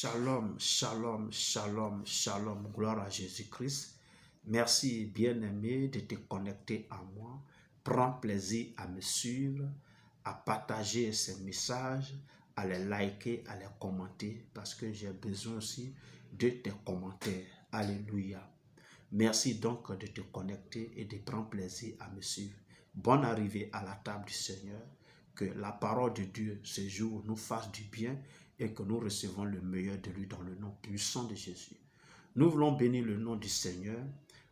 Shalom, shalom, shalom, shalom, gloire à Jésus-Christ. Merci, bien-aimé, de te connecter à moi. Prends plaisir à me suivre, à partager ces messages, à les liker, à les commenter, parce que j'ai besoin aussi de tes commentaires. Alléluia. Merci donc de te connecter et de prendre plaisir à me suivre. Bonne arrivée à la table du Seigneur. Que la parole de Dieu ce jour nous fasse du bien et que nous recevons le meilleur de lui dans le nom puissant de Jésus. Nous voulons bénir le nom du Seigneur.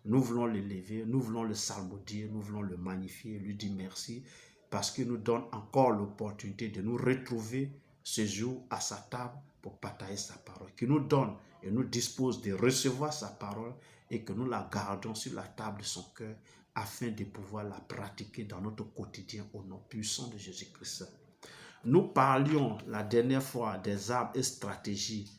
Nous voulons l'élever, nous voulons le salmodier, nous voulons le magnifier, lui dire merci parce qu'il nous donne encore l'opportunité de nous retrouver ce jour à sa table pour partager sa parole. Qu'il nous donne et nous dispose de recevoir sa parole et que nous la gardons sur la table de son cœur afin de pouvoir la pratiquer dans notre quotidien au nom puissant de Jésus-Christ. Nous parlions la dernière fois des armes et stratégies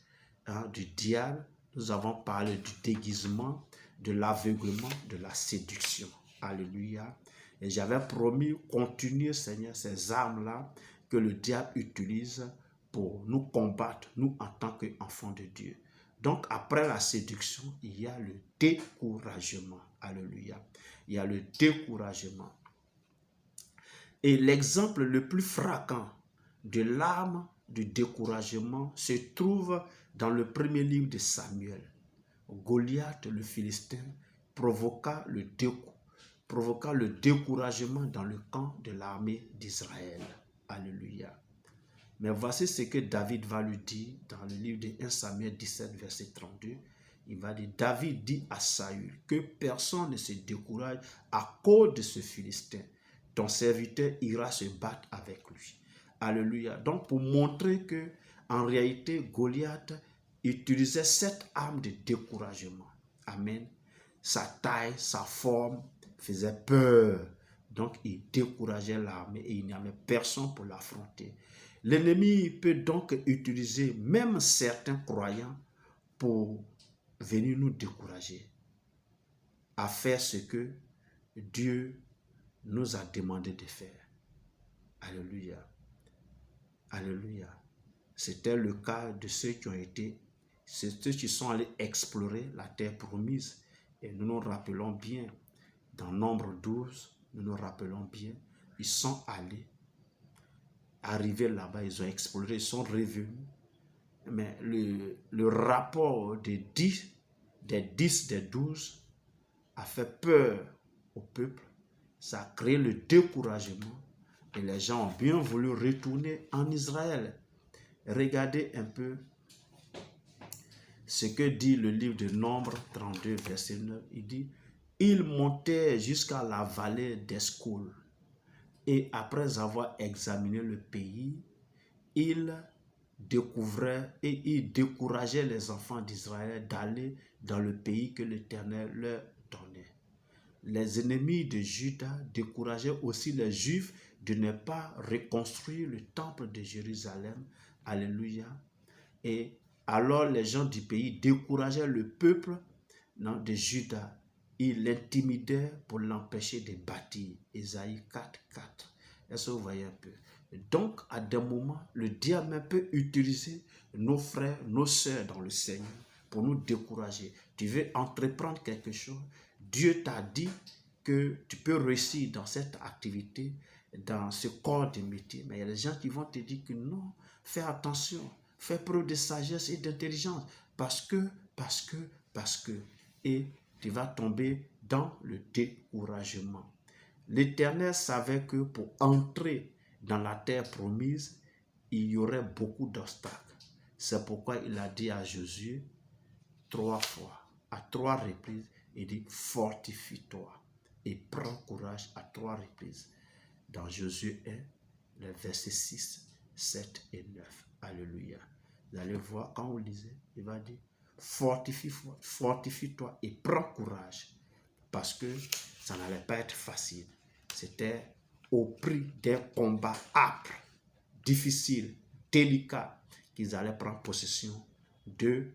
du diable. Nous avons parlé du déguisement, de l'aveuglement, de la séduction. Alléluia. Et j'avais promis continuer, Seigneur, ces armes-là que le diable utilise pour nous combattre, nous en tant qu'enfants de Dieu. Donc, après la séduction, il y a le découragement. Alléluia. Il y a le découragement. Et l'exemple le plus frappant de l'arme du découragement se trouve dans le premier livre de Samuel. Goliath, le Philistin, provoqua le découragement dans le camp de l'armée d'Israël. Alléluia. Mais voici ce que David va lui dire dans le livre de 1 Samuel 17, verset 32. Il va dire, David dit à Saül que personne ne se décourage à cause de ce Philistin. Ton serviteur ira se battre avec lui. Alléluia. Donc pour montrer que en réalité Goliath utilisait cette arme de découragement. Amen. Sa taille, sa forme faisait peur. Donc il décourageait l'armée et il n'y avait personne pour l'affronter. L'ennemi peut donc utiliser même certains croyants pour venir nous décourager à faire ce que Dieu nous a demandé de faire. Alléluia. Alléluia. C'était le cas de ceux qui sont allés explorer la terre promise. Et nous nous rappelons bien, dans Nombre 12, nous nous rappelons bien, ils sont arrivés là-bas, ils ont exploré, ils sont revenus. Mais le rapport des 12 a fait peur au peuple. Ça a créé le découragement. Et les gens ont bien voulu retourner en Israël. Regardez un peu ce que dit le livre de Nombre 32, verset 9. Il dit, ils montaient jusqu'à la vallée d'Escol. Et après avoir examiné le pays, ils découvraient et ils décourageaient les enfants d'Israël d'aller dans le pays que l'Éternel leur donnait. Les ennemis de Juda décourageaient aussi les Juifs de ne pas reconstruire le temple de Jérusalem. Alléluia. Et alors les gens du pays décourageaient le peuple de Juda. Ils l'intimidaient pour l'empêcher de bâtir. Ésaïe 4, 4. Est-ce que vous voyez un peu? Donc, à des moments, le diable peut utiliser nos frères, nos sœurs dans le Seigneur pour nous décourager. Tu veux entreprendre quelque chose, Dieu t'a dit que tu peux réussir dans cette activité, dans ce corps de métier. Mais il y a des gens qui vont te dire que non, fais attention, fais preuve de sagesse et d'intelligence, parce que, et tu vas tomber dans le découragement. L'Éternel savait que pour entrer dans la terre promise, il y aurait beaucoup d'obstacles. C'est pourquoi il a dit à Josué 3 fois, à 3 reprises, il dit fortifie-toi et prends courage à 3 reprises. Dans Josué 1, les versets 6, 7 et 9. Alléluia. Vous allez voir, quand vous lisez, il va dire fortifie-toi et prends courage. Parce que ça n'allait pas être facile. C'était au prix d'un combat âpre, difficile, délicat, qu'ils allaient prendre possession de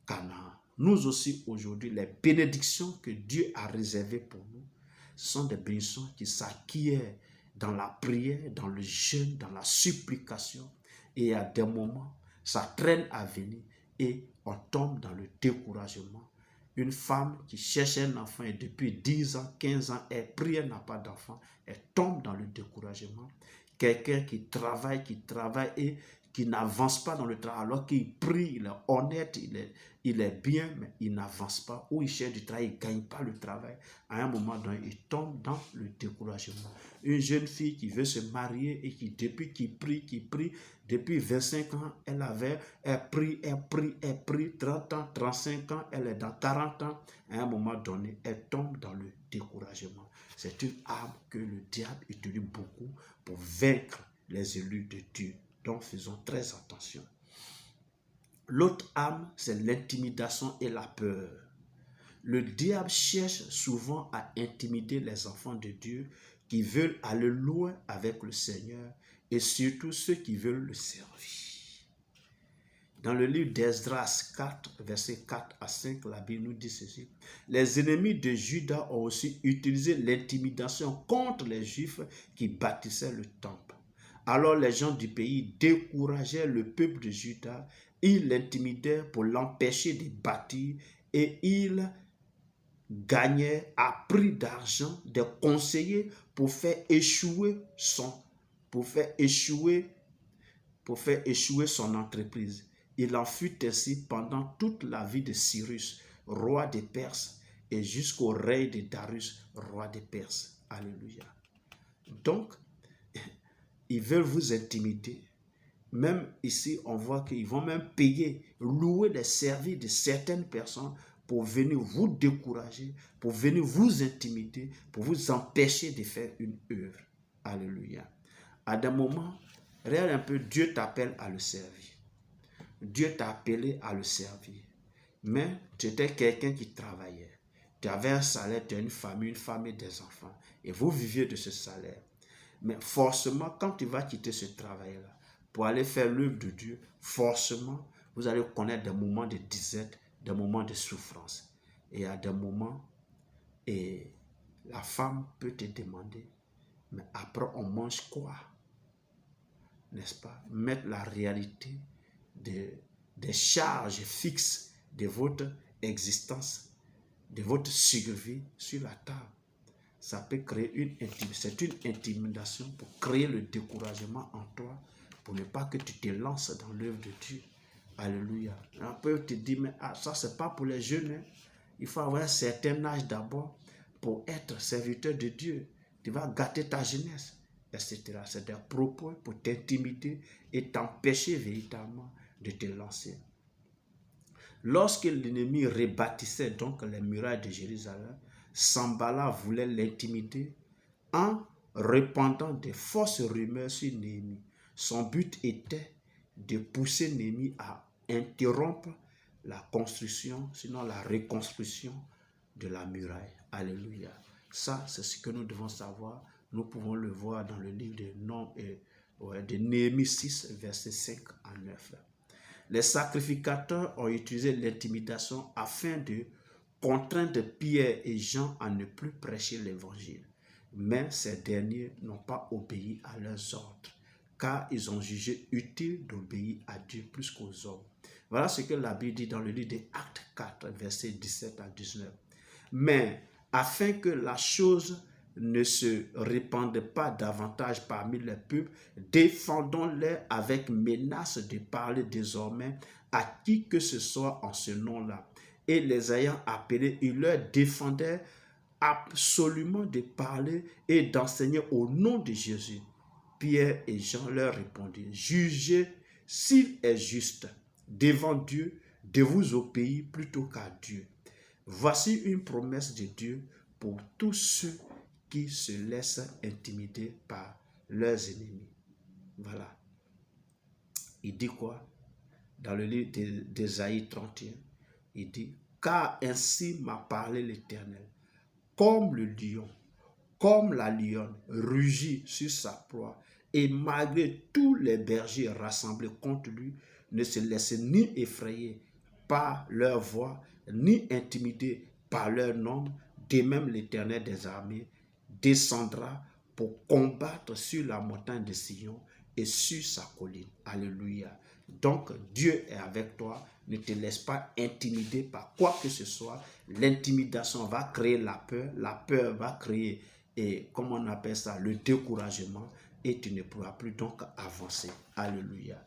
Canaan. Nous aussi, aujourd'hui, les bénédictions que Dieu a réservées pour nous sont des bénédictions qui s'acquièrent dans la prière, dans le jeûne, dans la supplication. Et à des moments, ça traîne à venir. et on tombe dans le découragement. Une femme qui cherche un enfant et depuis 10 ans, 15 ans, elle prie, elle n'a pas d'enfant, elle tombe dans le découragement. Quelqu'un qui travaille et qui n'avance pas dans le travail, alors qu'il prie, il est honnête, il est bien, mais il n'avance pas, ou il cherche du travail, il ne gagne pas le travail. À un moment donné, il tombe dans le découragement. Une jeune fille qui veut se marier et qui, depuis qu'il prie, depuis 25 ans, elle prie, 30 ans, 35 ans, elle est dans 40 ans. À un moment donné, elle tombe dans le découragement. C'est une arme que le diable utilise beaucoup pour vaincre les élus de Dieu. Donc, faisons très attention. L'autre arme, c'est l'intimidation et la peur. Le diable cherche souvent à intimider les enfants de Dieu qui veulent aller loin avec le Seigneur et surtout ceux qui veulent le servir. Dans le livre d'Esdras 4, versets 4 à 5, la Bible nous dit ceci. Les ennemis de Juda ont aussi utilisé l'intimidation contre les Juifs qui bâtissaient le temple. Alors les gens du pays décourageaient le peuple de Juda, ils l'intimidaient pour l'empêcher de bâtir et ils gagnaient à prix d'argent des conseillers pour faire échouer son entreprise. Il en fut ainsi pendant toute la vie de Cyrus, roi des Perses, et jusqu'au règne de Darius, roi des Perses. Alléluia. Donc, ils veulent vous intimider. Même ici, on voit qu'ils vont même payer, louer les services de certaines personnes pour venir vous décourager, pour venir vous intimider, pour vous empêcher de faire une œuvre. Alléluia. À des moments, regarde un peu, Dieu t'appelle à le servir. Dieu t'a appelé à le servir. Mais tu étais quelqu'un qui travaillait. Tu avais un salaire, tu as une famille et des enfants. Et vous viviez de ce salaire. Mais forcément, quand tu vas quitter ce travail-là, pour aller faire l'œuvre de Dieu, forcément, vous allez connaître des moments de disette, des moments de souffrance. Et à des moments, et la femme peut te demander, mais après on mange quoi? N'est-ce pas? Mettre la réalité des charges fixes de votre existence, de votre survie sur la table. Ça peut créer c'est une intimidation pour créer le découragement en toi, pour ne pas que tu te lances dans l'œuvre de Dieu. Alléluia. On peut te dire, mais ça c'est pas pour les jeunes. Hein. Il faut avoir un certain âge d'abord pour être serviteur de Dieu. Tu vas gâter ta jeunesse, etc. C'est des propos pour t'intimider et t'empêcher véritablement de te lancer. Lorsque l'ennemi rebâtissait donc les murailles de Jérusalem, Sanballat voulait l'intimider en répandant des fausses rumeurs sur Néhémie. Son but était de pousser Néhémie à interrompre la construction, sinon la reconstruction de la muraille. Alléluia. Ça, c'est ce que nous devons savoir. Nous pouvons le voir dans le livre de Néhémie 6, versets 5 à 9. Les sacrificateurs ont utilisé l'intimidation afin de contraindre Pierre et Jean à ne plus prêcher l'évangile. Mais ces derniers n'ont pas obéi à leurs ordres, car ils ont jugé utile d'obéir à Dieu plus qu'aux hommes. Voilà ce que la Bible dit dans le livre des Actes 4, versets 17 à 19. Mais afin que la chose ne se répande pas davantage parmi les peuples, défendons-les avec menace de parler désormais à qui que ce soit en ce nom-là. Et les ayant appelés, il leur défendait absolument de parler et d'enseigner au nom de Jésus. Pierre et Jean leur répondirent, jugez s'il est juste devant Dieu de vous obéir plutôt qu'à Dieu. Voici une promesse de Dieu pour tous ceux qui se laissent intimider par leurs ennemis. Voilà. Il dit quoi? Dans le livre d'Ésaïe 31, il dit, car ainsi m'a parlé l'Éternel, comme le lion, comme la lionne rugit sur sa proie, et malgré tous les bergers rassemblés contre lui, ne se laisse ni effrayer par leur voix, ni intimider par leur nombre, de même l'Éternel des armées descendra pour combattre sur la montagne de Sion et sur sa colline. Alléluia. Donc, Dieu est avec toi. Ne te laisse pas intimider par quoi que ce soit. L'intimidation va créer la peur va créer, et comme on appelle ça, le découragement, et tu ne pourras plus donc avancer. Alléluia.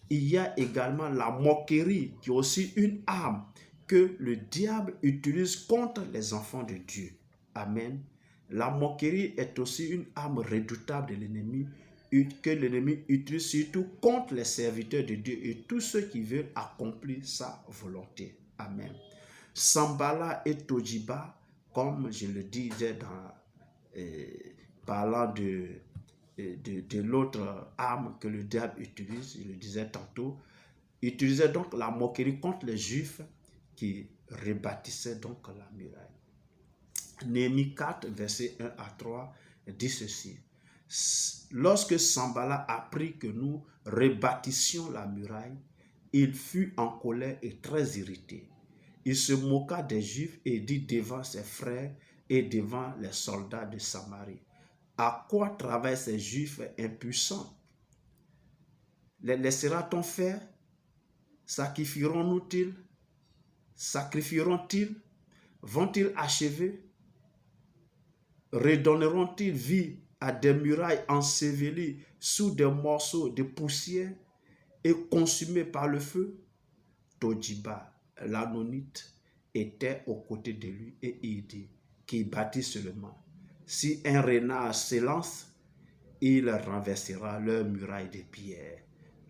Il y a également la moquerie, qui est aussi une arme que le diable utilise contre les enfants de Dieu. Amen. La moquerie est aussi une arme redoutable de l'ennemi, que l'ennemi utilise surtout contre les serviteurs de Dieu et tous ceux qui veulent accomplir sa volonté. Amen. Sanballat et Tobias, comme je le disais parlant de l'autre arme que le diable utilise, je le disais tantôt, utilisait donc la moquerie contre les Juifs qui rebâtissaient donc la muraille. Néhémie 4, versets 1 à 3 dit ceci. Lorsque Sanballat apprit que nous rebâtissions la muraille, il fut en colère et très irrité. Il se moqua des Juifs et dit devant ses frères et devant les soldats de Samarie: à quoi travaillent ces Juifs impuissants? Les laissera-t-on faire? Sacrifieront-ils? Vont-ils achever? Redonneront-ils vie à des murailles ensevelies sous des morceaux de poussière et consumées par le feu? Tobias, l'Ammonite, était aux côtés de lui et il dit qu'il bâtit seulement. Si un renard s'élance, il renversera leur muraille de pierre.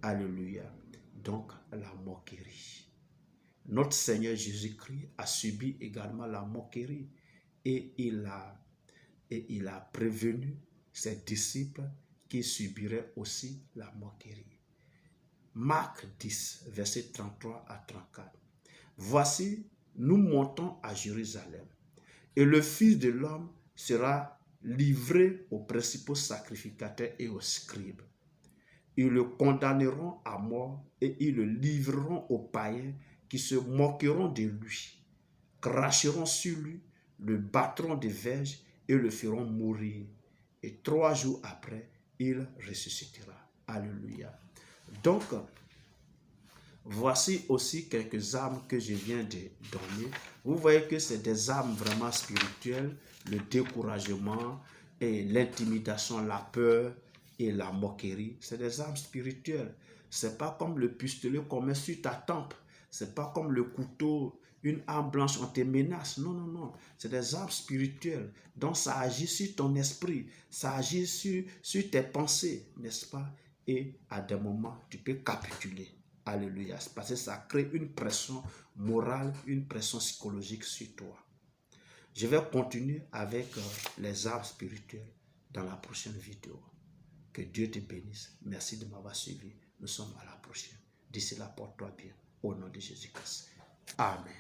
Alléluia. Donc la moquerie. Notre Seigneur Jésus-Christ a subi également la moquerie et il a prévenu ses disciples qui subiraient aussi la moquerie. Marc 10, versets 33 à 34. Voici, nous montons à Jérusalem, et le Fils de l'homme sera livré aux principaux sacrificateurs et aux scribes. Ils le condamneront à mort et ils le livreront aux païens qui se moqueront de lui, cracheront sur lui, le battront de verges et le feront mourir. Et 3 jours après, il ressuscitera. Alléluia. Donc, voici aussi quelques armes que je viens de donner. Vous voyez que c'est des armes vraiment spirituelles, le découragement et l'intimidation, la peur et la moquerie. C'est des armes spirituelles. C'est pas comme le pistolet qu'on met sur ta tempe. C'est pas comme le couteau, une arme blanche, on te menace. Non, non, non. C'est des armes spirituelles. Donc ça agit sur ton esprit. Ça agit sur tes pensées, n'est-ce pas? Et à des moments, tu peux capituler. Alléluia. Parce que ça crée une pression morale, une pression psychologique sur toi. Je vais continuer avec les armes spirituelles dans la prochaine vidéo. Que Dieu te bénisse. Merci de m'avoir suivi. Nous sommes à la prochaine. D'ici là, porte-toi bien. Au nom de Jésus-Christ. Amen.